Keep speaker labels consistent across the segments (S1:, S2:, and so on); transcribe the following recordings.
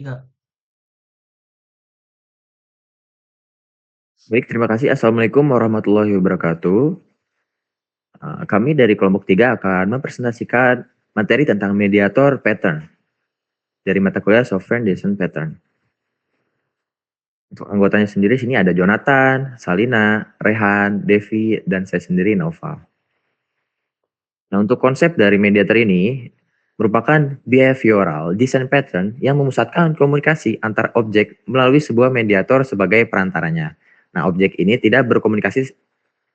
S1: Iya,
S2: Baik, terima kasih. Assalamualaikum warahmatullahi wabarakatuh. Kami dari kelompok 3 akan mempresentasikan materi tentang mediator pattern dari mata kuliah Software Design Pattern. Untuk anggotanya sendiri sini ada Jonathan, Salina, Rehan, Devi, dan saya sendiri Nova. Nah, untuk konsep dari mediator ini merupakan behavioral design pattern yang memusatkan komunikasi antar objek melalui sebuah mediator sebagai perantaranya. Nah, objek ini tidak berkomunikasi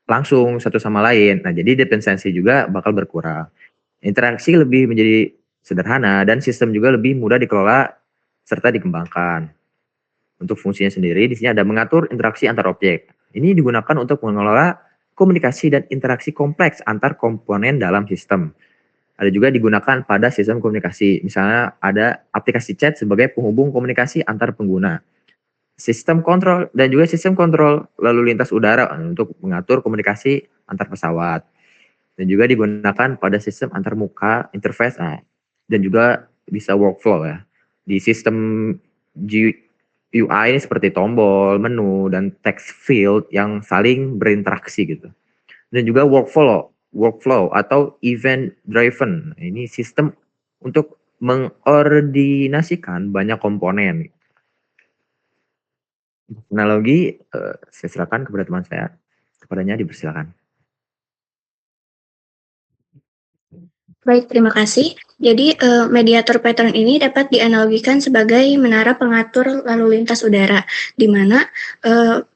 S2: langsung satu sama lain. Nah, jadi dependensi juga bakal berkurang. Interaksi lebih menjadi sederhana dan sistem juga lebih mudah dikelola serta dikembangkan. Untuk fungsinya sendiri, di sini ada mengatur interaksi antar objek. Ini digunakan untuk mengelola komunikasi dan interaksi kompleks antar komponen dalam sistem. Ada juga digunakan pada sistem komunikasi. Misalnya ada aplikasi chat sebagai penghubung komunikasi antar pengguna. Sistem kontrol dan juga sistem kontrol lalu lintas udara untuk mengatur komunikasi antar pesawat. Dan juga digunakan pada sistem antarmuka, interface, dan juga bisa workflow ya. Di sistem UI ini seperti tombol, menu, dan text field yang saling berinteraksi gitu. Dan juga workflow atau event driven. Ini sistem untuk mengordinasikan banyak komponen. Analogi, saya silakan kepada teman saya. Kepadanya dipersilakan.
S3: Baik, terima kasih. Jadi, mediator pattern ini dapat dianalogikan sebagai menara pengatur lalu lintas udara, di mana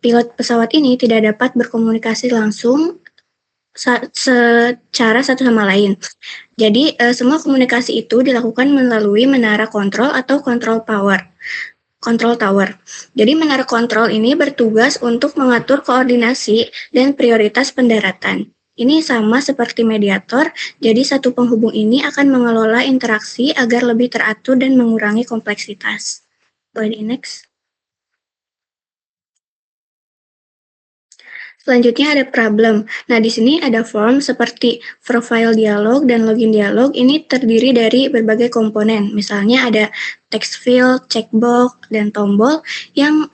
S3: pilot pesawat ini tidak dapat berkomunikasi langsung secara satu sama lain. Jadi, semua komunikasi itu dilakukan melalui menara kontrol atau control tower. Jadi, menara kontrol ini bertugas untuk mengatur koordinasi dan prioritas pendaratan. Ini sama seperti mediator, jadi satu penghubung ini akan mengelola interaksi agar lebih teratur dan mengurangi kompleksitas. Slide next. Selanjutnya ada problem. Nah, di sini ada form seperti profile dialog dan login dialog. Ini terdiri dari berbagai komponen. Misalnya ada text field, checkbox, dan tombol yang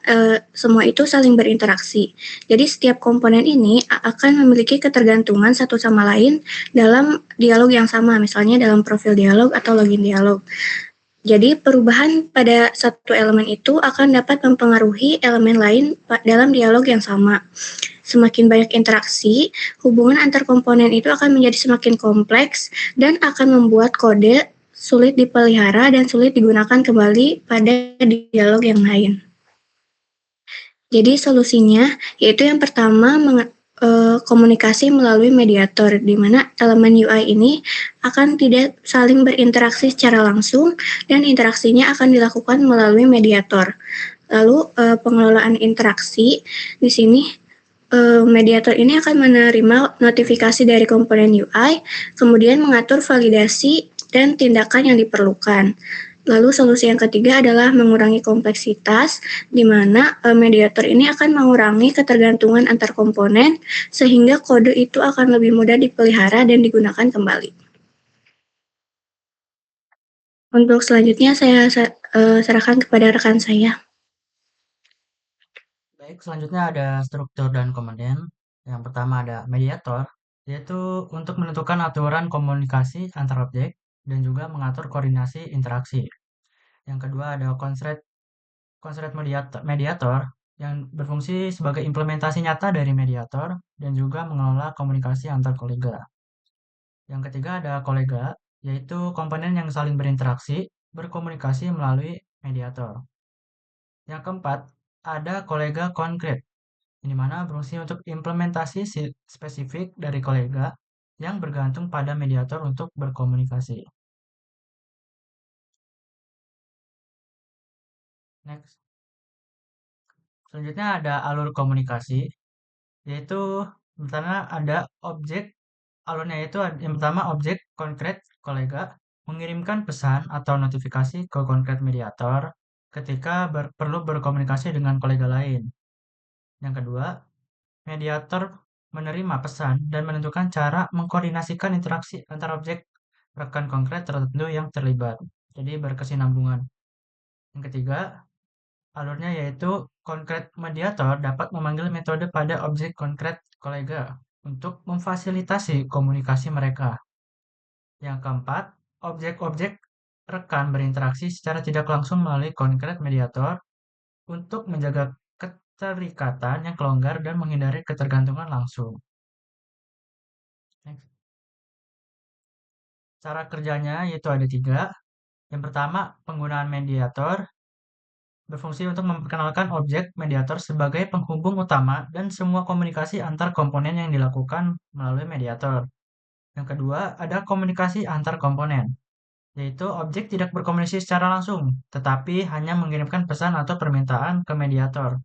S3: semua itu saling berinteraksi. Jadi setiap komponen ini akan memiliki ketergantungan satu sama lain dalam dialog yang sama, misalnya dalam profil dialog atau login dialog. Jadi perubahan pada satu elemen itu akan dapat mempengaruhi elemen lain dalam dialog yang sama. Semakin banyak interaksi, hubungan antar komponen itu akan menjadi semakin kompleks dan akan membuat kode sulit dipelihara dan sulit digunakan kembali pada dialog yang lain. Jadi solusinya yaitu yang pertama komunikasi melalui mediator, di mana elemen UI ini akan tidak saling berinteraksi secara langsung dan interaksinya akan dilakukan melalui mediator. Lalu pengelolaan interaksi di sini mediator ini akan menerima notifikasi dari komponen UI, kemudian mengatur validasi dan tindakan yang diperlukan. Lalu solusi yang ketiga adalah mengurangi kompleksitas, di mana mediator ini akan mengurangi ketergantungan antar komponen, sehingga kode itu akan lebih mudah dipelihara dan digunakan kembali. Untuk selanjutnya saya serahkan kepada rekan saya.
S1: baik. Selanjutnya ada struktur dan komponen. Yang pertama ada mediator, yaitu untuk menentukan aturan komunikasi antar objek dan juga mengatur koordinasi interaksi. Yang kedua ada constraint mediator yang berfungsi sebagai implementasi nyata dari mediator dan juga mengelola komunikasi antar kolega. Yang ketiga ada kolega, yaitu komponen yang saling berinteraksi, berkomunikasi melalui mediator. Yang keempat, ada kolega konkret, di mana berfungsi untuk implementasi spesifik dari kolega yang bergantung pada mediator untuk berkomunikasi. Next. Selanjutnya ada alur komunikasi, yaitu pertama ada objek, alurnya itu yang pertama objek konkret kolega mengirimkan pesan atau notifikasi ke konkret mediator ketika perlu berkomunikasi dengan kolega lain. Yang kedua, mediator menerima pesan dan menentukan cara mengkoordinasikan interaksi antar objek rekan konkret tertentu yang terlibat. Jadi berkesinambungan. Yang ketiga, alurnya yaitu concrete mediator dapat memanggil metode pada objek concrete kolega untuk memfasilitasi komunikasi mereka. Yang keempat, objek-objek rekan berinteraksi secara tidak langsung melalui concrete mediator untuk menjaga keterikatan yang kelonggar dan menghindari ketergantungan langsung. Next. Cara kerjanya yaitu ada 3. Yang pertama, penggunaan mediator berfungsi untuk memperkenalkan objek mediator sebagai penghubung utama dan semua komunikasi antar komponen yang dilakukan melalui mediator. Yang kedua, ada komunikasi antar komponen, yaitu objek tidak berkomunikasi secara langsung, tetapi hanya mengirimkan pesan atau permintaan ke mediator.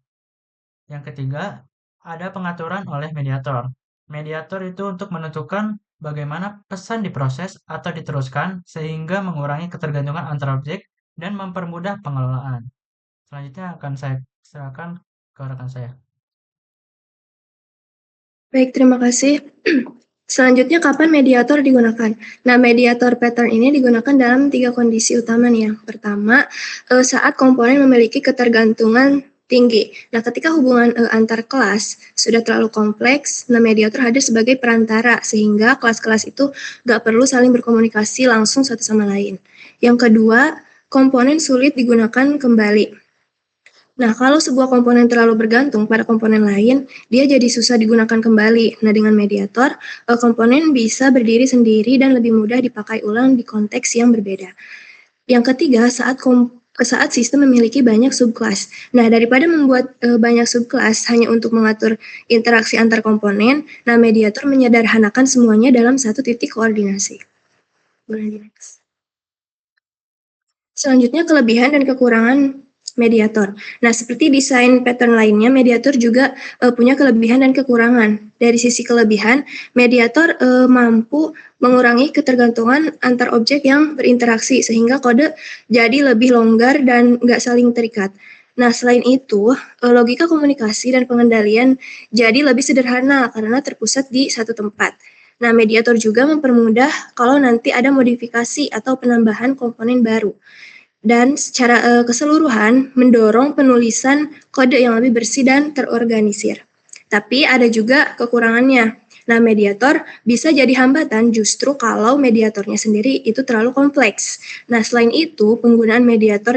S1: Yang ketiga, ada pengaturan oleh mediator. Mediator itu untuk menentukan bagaimana pesan diproses atau diteruskan sehingga mengurangi ketergantungan antar objek dan mempermudah pengelolaan. Selanjutnya akan saya serahkan ke rekan saya.
S3: Baik, terima kasih. Selanjutnya, kapan mediator digunakan? Nah, mediator pattern ini digunakan dalam 3 kondisi utama nih. Yang pertama, saat komponen memiliki ketergantungan tinggi. Nah, ketika hubungan antar kelas sudah terlalu kompleks, nah mediator hadir sebagai perantara sehingga kelas-kelas itu nggak perlu saling berkomunikasi langsung satu sama lain. Yang kedua, komponen sulit digunakan kembali. Nah, kalau sebuah komponen terlalu bergantung pada komponen lain, dia jadi susah digunakan kembali. Nah, dengan mediator, komponen bisa berdiri sendiri dan lebih mudah dipakai ulang di konteks yang berbeda. Yang ketiga, saat sistem memiliki banyak subkelas. Nah, daripada membuat banyak subkelas hanya untuk mengatur interaksi antar komponen, nah mediator menyederhanakan semuanya dalam satu titik koordinasi. Boleh di next. Selanjutnya, kelebihan dan kekurangan mediator. Nah, seperti desain pattern lainnya, mediator juga punya kelebihan dan kekurangan. Dari sisi kelebihan, mediator mampu mengurangi ketergantungan antar objek yang berinteraksi, sehingga kode jadi lebih longgar dan nggak saling terikat. Nah, selain itu, logika komunikasi dan pengendalian jadi lebih sederhana karena terpusat di satu tempat. Nah, mediator juga mempermudah kalau nanti ada modifikasi atau penambahan komponen baru. Dan secara keseluruhan mendorong penulisan kode yang lebih bersih dan terorganisir. Tapi ada juga kekurangannya. Nah, mediator bisa jadi hambatan justru kalau mediatornya sendiri itu terlalu kompleks. Nah, selain itu, penggunaan mediator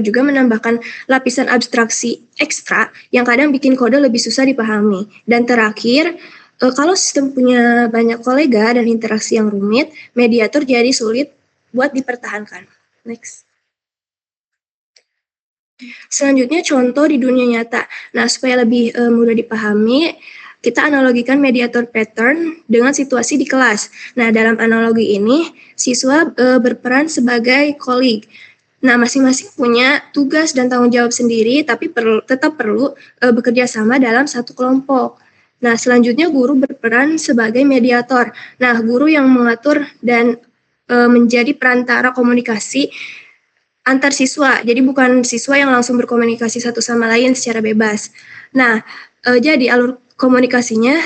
S3: juga menambahkan lapisan abstraksi ekstra yang kadang bikin kode lebih susah dipahami. Dan terakhir, kalau sistem punya banyak kolega dan interaksi yang rumit, mediator jadi sulit buat dipertahankan. Next. Selanjutnya contoh di dunia nyata. Nah, supaya lebih mudah dipahami, kita analogikan mediator pattern dengan situasi di kelas. Nah, dalam analogi ini, siswa berperan sebagai colleague. Nah, masing-masing punya tugas dan tanggung jawab sendiri, tapi tetap perlu bekerja sama dalam satu kelompok. Nah, selanjutnya guru berperan sebagai mediator. Nah, guru yang mengatur dan menjadi perantara komunikasi antar siswa. Jadi bukan siswa yang langsung berkomunikasi satu sama lain secara bebas. Nah, jadi alur komunikasinya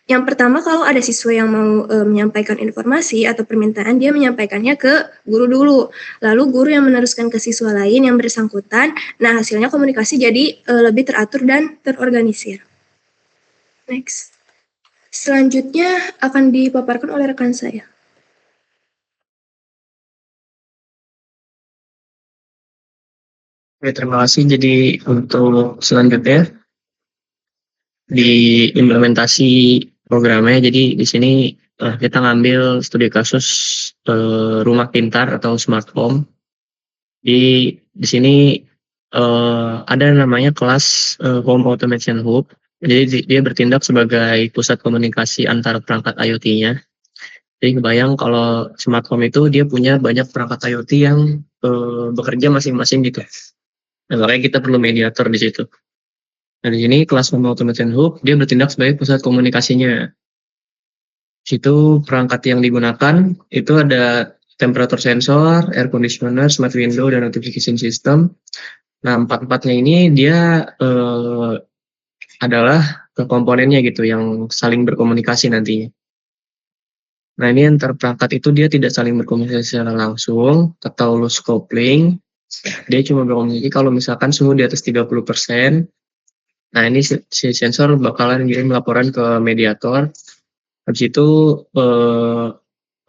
S3: yang pertama, kalau ada siswa yang mau menyampaikan informasi atau permintaan, dia menyampaikannya ke guru dulu. Lalu guru yang meneruskan ke siswa lain yang bersangkutan. Nah, hasilnya komunikasi jadi lebih teratur dan terorganisir. Next. Selanjutnya akan dipaparkan oleh rekan saya.
S4: Oke, terima kasih. Jadi untuk selanjutnya di implementasi programnya, jadi di sini kita ngambil studi kasus rumah pintar atau smart home. Di sini ada namanya kelas Home Automation Hub. Jadi dia bertindak sebagai pusat komunikasi antar perangkat IoT-nya. Jadi kebayang kalau smart home itu dia punya banyak perangkat IoT yang bekerja masing-masing gitu. Nah, makanya kita perlu mediator di situ. Nah, di sini kelas Home Automation Hub dia bertindak sebagai pusat komunikasinya. Di situ perangkat yang digunakan itu ada temperature sensor, air conditioner, smart window, dan notification system. Nah, empat-empatnya ini dia adalah komponennya gitu yang saling berkomunikasi nantinya. Nah, ini antar perangkat itu dia tidak saling berkomunikasi secara langsung atau loose coupling. Dia cuma berkomunikasi kalau misalkan suhu di atas 30%. Nah, ini si sensor bakalan ngirim laporan ke mediator. Habis itu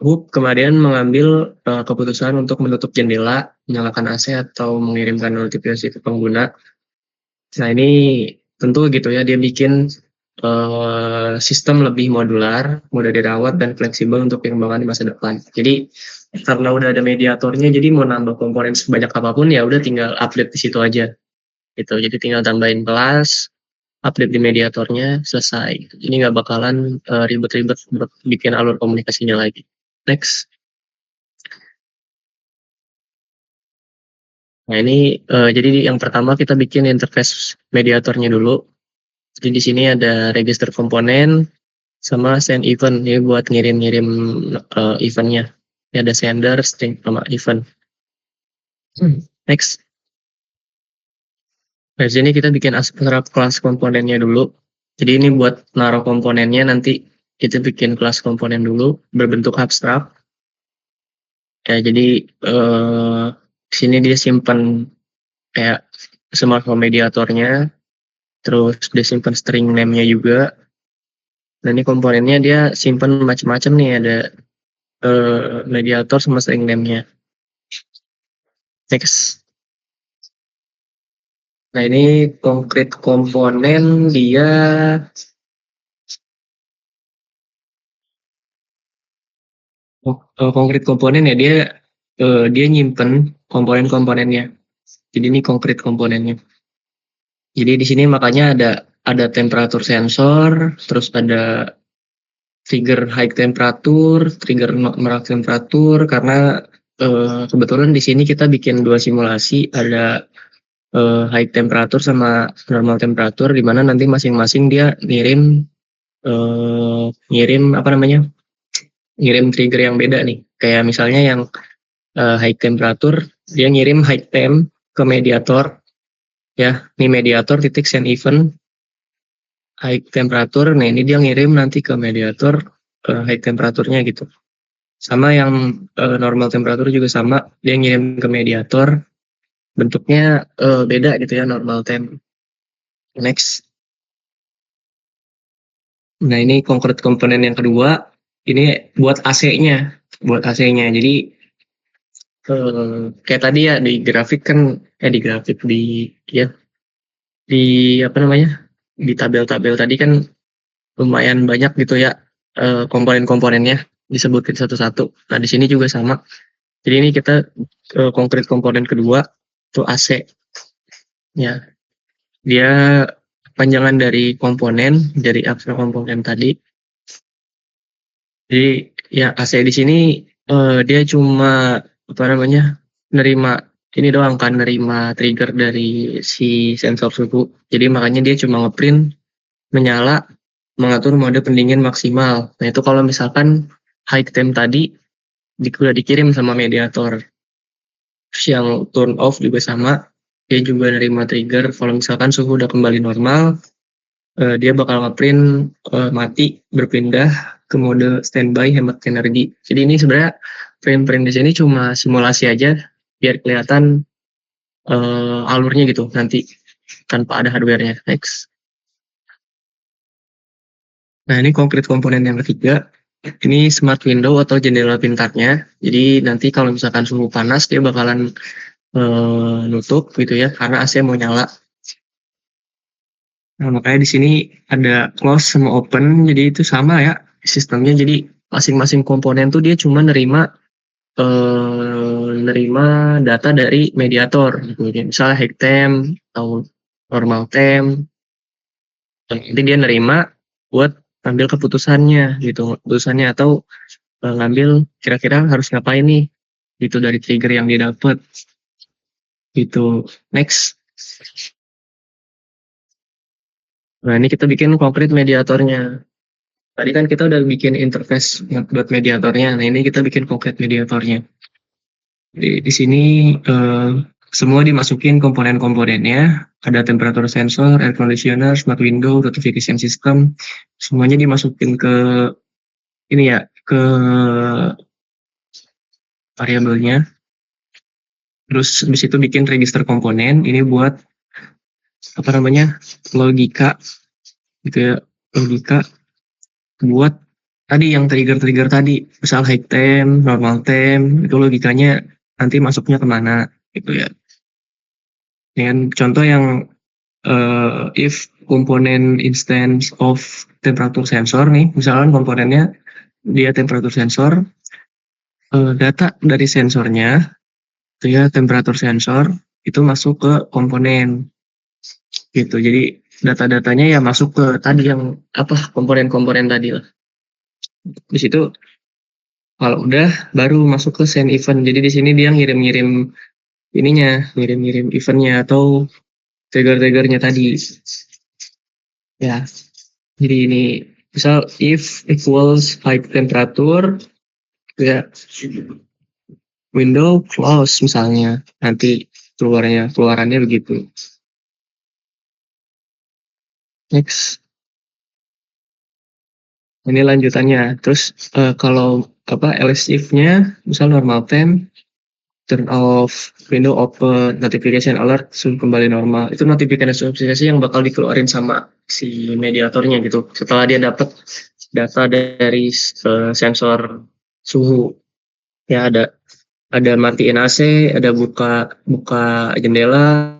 S4: hub kemudian mengambil keputusan untuk menutup jendela, menyalakan AC atau mengirimkan notifikasi ke pengguna. Nah, ini tentu gitu ya, dia bikin sistem lebih modular, mudah dirawat dan fleksibel untuk pengembangan di masa depan. Jadi karena udah ada mediatornya, jadi mau nambah komponen sebanyak apapun ya udah tinggal update di situ aja. Gitu. Jadi tinggal tambahin kelas, update di mediatornya, selesai. Ini nggak bakalan ribet-ribet bikin alur komunikasinya lagi. Next. Nah, ini jadi yang pertama kita bikin interface mediatornya dulu. Jadi di sini ada register komponen sama send event, ini buat ngirim-ngirim eventnya. Ini ada sender, string, sama event. Next. Nah, di sini kita bikin abstrak kelas komponennya dulu. Jadi ini buat naruh komponennya, nanti kita bikin kelas komponen dulu berbentuk abstrak. Ya, jadi di sini dia simpan kayak smart home mediatornya, terus dia simpan string name-nya juga. Nah, ini komponennya dia simpan macam-macam nih, ada mediator sama string name-nya. Next. Nah, ini konkret komponen dia konkret komponen ya, dia nyimpen komponen-komponennya. Jadi ini konkret komponennya. Jadi di sini makanya ada temperatur sensor, terus ada trigger high temperatur, trigger merak temperatur, karena kebetulan di sini kita bikin dua simulasi, ada high temperatur sama normal temperatur, di mana nanti masing-masing dia ngirim ngirim trigger yang beda nih. Kayak misalnya yang high temperatur, dia ngirim high temp ke mediator, ya, ini mediator titik send event high temperatur. Nah, ini dia ngirim nanti ke mediator high temperaturnya gitu. Sama yang normal temperatur juga sama, dia ngirim ke mediator, bentuknya beda gitu ya, normal temp. Next. Nah, ini konkret komponen yang kedua, ini buat AC-nya. Jadi kayak tadi ya di grafik kan, di tabel-tabel tadi kan lumayan banyak gitu ya komponen-komponennya disebutkan satu-satu. Nah, di sini juga sama. Jadi ini kita konkret komponen kedua itu AC. Ya, dia panjangan dari komponen, dari abstrak komponen tadi. Jadi ya AC di sini dia cuma nerima ini doang kan, nerima trigger dari si sensor suhu. Jadi makanya dia cuma ngeprint menyala, mengatur mode pendingin maksimal. Nah, itu kalau misalkan high temp tadi udah dikirim sama mediator. Terus yang turn off juga sama, dia juga nerima trigger kalau misalkan suhu udah kembali normal, dia bakal ngeprint mati, berpindah ke mode standby hemat energi. Jadi ini sebenarnya print di sini cuma simulasi aja biar kelihatan alurnya gitu nanti tanpa ada hardware-nya. Next. Nah, ini konkret komponen yang ketiga. Ini smart window atau jendela pintarnya. Jadi nanti kalau misalkan suhu panas dia bakalan nutup gitu ya, karena AC mau nyala. Nah, makanya di sini ada close sama open, jadi itu sama ya sistemnya. Jadi masing-masing komponen tuh dia cuma nerima data dari mediator gitu. Misalnya high temp atau normal temp. Nanti dia nerima buat ambil keputusannya gitu, atau ngambil kira-kira harus ngapain nih gitu dari trigger yang dia dapat gitu. Next. Nah, ini kita bikin konkret mediatornya. Tadi kan kita udah bikin interface buat mediatornya. Nah, ini kita bikin konkret mediatornya. Di sini semua dimasukin komponen-komponennya. Ada temperatur sensor, air conditioner, smart window, notification system. Semuanya dimasukin ke ini ya, ke variabelnya. Terus habis itu bikin register komponen. Ini buat logika gitu ya, logika buat tadi yang trigger tadi, misal high temp, normal temp, itu logikanya nanti masuknya kemana gitu ya. Dengan contoh yang if komponen instance of temperature sensor nih, misalkan komponennya dia temperature sensor, data dari sensornya itu ya temperature sensor itu masuk ke komponen gitu. Jadi data-datanya ya masuk ke tadi yang komponen-komponen tadi lah. Di situ kalau udah baru masuk ke send event. Jadi di sini dia ngirim-ngirim ngirim-ngirim eventnya atau trigger-triggernya tadi. Ya. Jadi ini misal if equals high temperature ya window close misalnya. Nanti keluarannya begitu. Next. Ini lanjutannya. Terus kalau else if-nya misal normal temp, turn off, window open, notification alert suruh kembali normal. Itu notifikasi yang bakal dikeluarin sama si mediatornya gitu. Setelah dia dapat data dari sensor suhu. Ya ada matiin AC, ada buka jendela,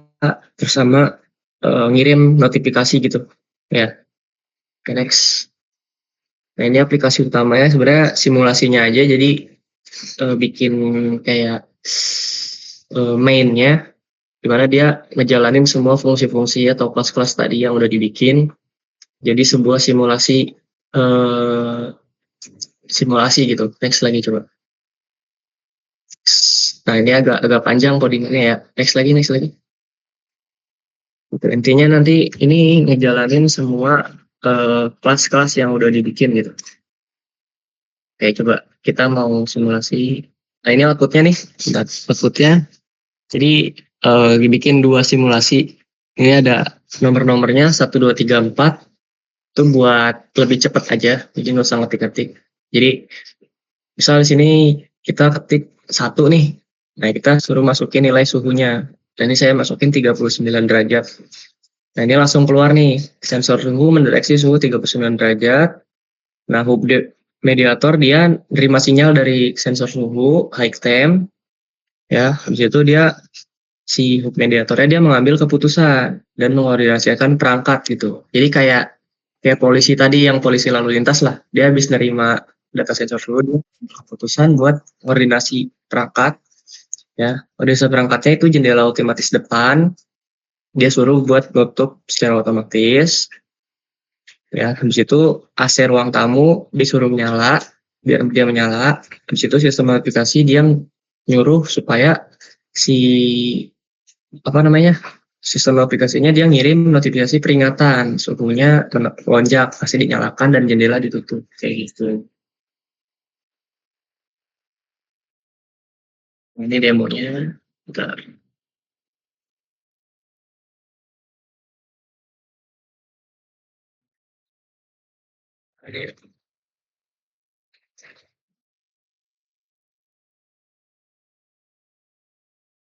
S4: terus sama ngirim notifikasi gitu. Ya. Okay, next. Nah ini aplikasi utamanya sebenarnya simulasinya aja, jadi bikin kayak mainnya, dimana dia ngejalanin semua fungsi-fungsi atau kelas-kelas tadi yang udah dibikin, jadi sebuah simulasi gitu. Next lagi coba. Nah ini agak panjang codingannya ya. Next lagi. Gitu. Intinya nanti ini ngejalanin semua kelas-kelas yang udah dibikin gitu. Oke, coba kita mau simulasi. Nah, ini outputnya nih. Outputnya. Jadi, dibikin 2 simulasi. Ini ada nomor-nomornya 1, 2, 3, 4. Itu buat lebih cepat aja. Jadi nggak usah ngetik-ngetik. Jadi, misal di sini kita ketik 1 nih. Nah, kita suruh masukin nilai suhunya. Dan ini saya masukin 39 derajat. Nah, ini langsung keluar nih. Sensor suhu mendeteksi suhu 39 derajat. Nah, hub mediator dia nerima sinyal dari sensor suhu, high temp, ya. Habis itu si hub mediatornya dia mengambil keputusan dan mengkoordinasikan perangkat gitu. Jadi kayak polisi tadi yang polisi lalu lintas lah. Dia habis nerima data sensor suhu, dia keputusan buat koordinasi perangkat, ya. Koordinasi perangkatnya itu jendela otomatis depan. Dia suruh buat tutup secara otomatis. Ya, habis itu AC ruang tamu disuruh nyala, biar dia menyala. Habis itu sistem notifikasi dia nyuruh supaya si sistem notifikasinya dia ngirim notifikasi peringatan suhunya lonjak, AC dinyalakan dan jendela ditutup kayak gitu. Ini demonya. Bentar.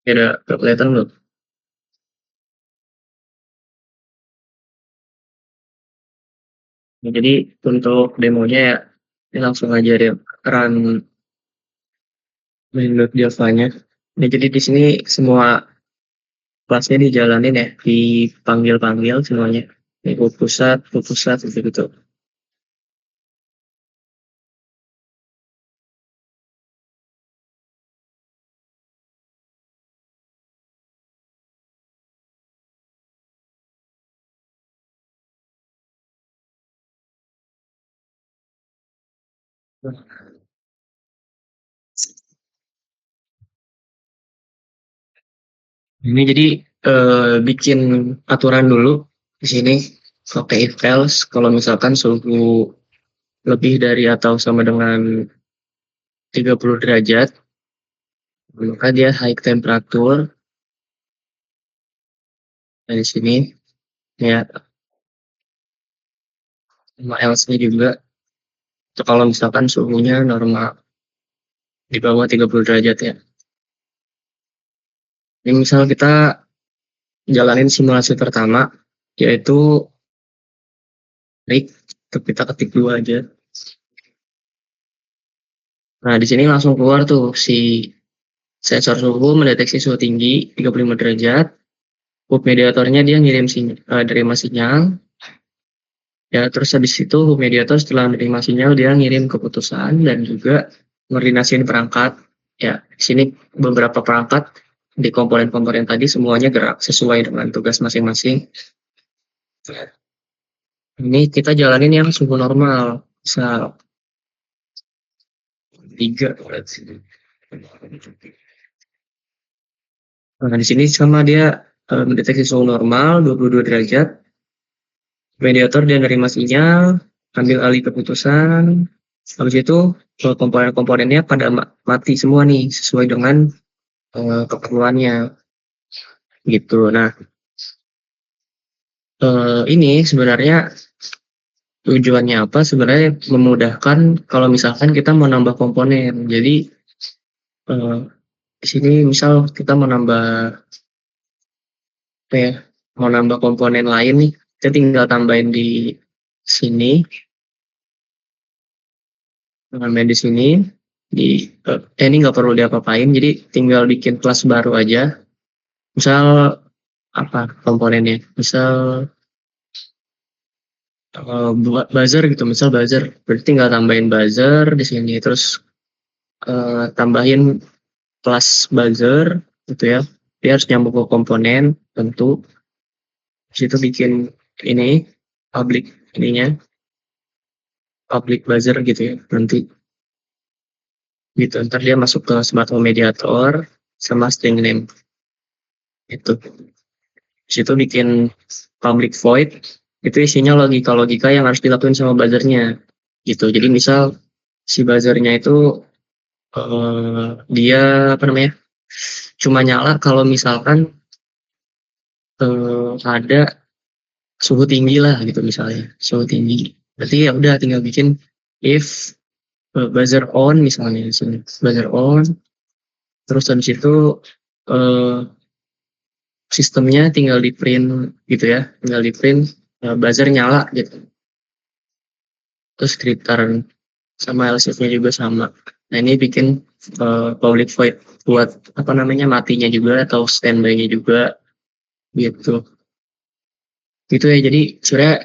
S4: Ya, udah kelihatan belum? Nah, jadi untuk demonya ya ini langsung aja deh run download Java-nya. Nah, jadi di sini semua kelasnya dijalanin ya, dipanggil-panggil semuanya. Ini pusat, gitu-gitu. Ini jadi bikin aturan dulu di sini. Oke, if else kalau misalkan suhu lebih dari atau sama dengan 30 derajat, maka dia high temperature. Dari sini ya, sama else-nya juga. Itu kalau misalkan suhunya normal di bawah 30 derajat ya. Ini misal kita jalanin simulasi pertama, yaitu kita ketik dulu aja. Nah, di sini langsung keluar tuh si sensor suhu mendeteksi suhu tinggi 35 derajat. Hub mediatornya dia ngirim terima sinyal. Ya, terus habis itu hub mediator setelah menerima sinyal dia ngirim keputusan dan juga koordinasiin perangkat. Ya, di sini beberapa perangkat di komponen-komponen tadi semuanya gerak sesuai dengan tugas masing-masing. Ini kita jalanin yang suhu normal, misal 3. Nah, di sini sama dia mendeteksi suhu normal 22 derajat. Mediator dia nerima sinyal, ambil alih keputusan. Habis itu komponen-komponennya pada mati semua nih sesuai dengan keperluannya. Gitu. Nah, ini sebenarnya tujuannya apa? Sebenarnya memudahkan kalau misalkan kita mau nambah komponen. Jadi di sini misal kita mau nambah mau nambah komponen lain nih, kita tinggal tambahin di sini. Tambahin di sini. Ini nggak perlu diapa-apain, jadi tinggal bikin kelas baru aja. Misal apa komponennya? Misal buzzer gitu, misal buzzer. Berarti tinggal tambahin buzzer di sini, terus tambahin kelas buzzer gitu ya. Dia harus nyambung ke komponen tentu. Situ bikin ini public buzzer gitu ya nanti. Gitu, ntar dia masuk ke smart home mediator sama string name. Itu. Situ bikin public void, itu isinya logika-logika yang harus dilakuin sama buzzernya. Gitu. Jadi misal si buzzernya itu dia cuma nyala kalau misalkan ada suhu tinggi lah gitu misalnya, suhu tinggi. Berarti ya udah tinggal bikin if buzzer on misalnya di sini, buzzer on. Terus habis itu sistemnya tinggal di print gitu ya, tinggal di print buzzer nyala gitu. Terus return sama else-nya juga sama. Nah ini bikin public void buat matinya juga atau standby-nya juga gitu. Gitu ya, jadi sebenarnya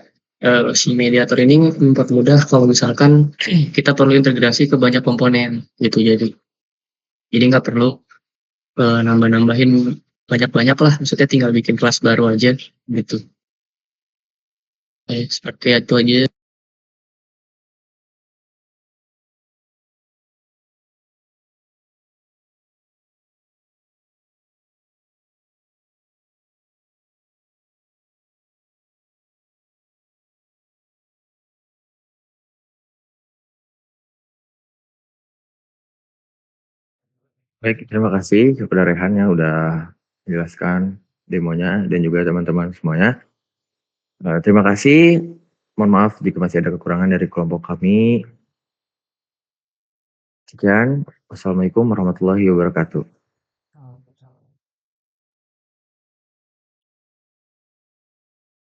S4: si mediator ini mempermudah kalau misalkan kita perlu integrasi ke banyak komponen gitu. Jadi nggak perlu nambah-nambahin banyak-banyak lah, maksudnya tinggal bikin kelas baru aja gitu. Seperti itu aja.
S2: Baik, terima kasih kepada Rehan yang udah menjelaskan demonya dan juga teman-teman semuanya. Terima kasih. Mohon maaf jika masih ada kekurangan dari kelompok kami. Sekian. Wassalamualaikum warahmatullahi wabarakatuh.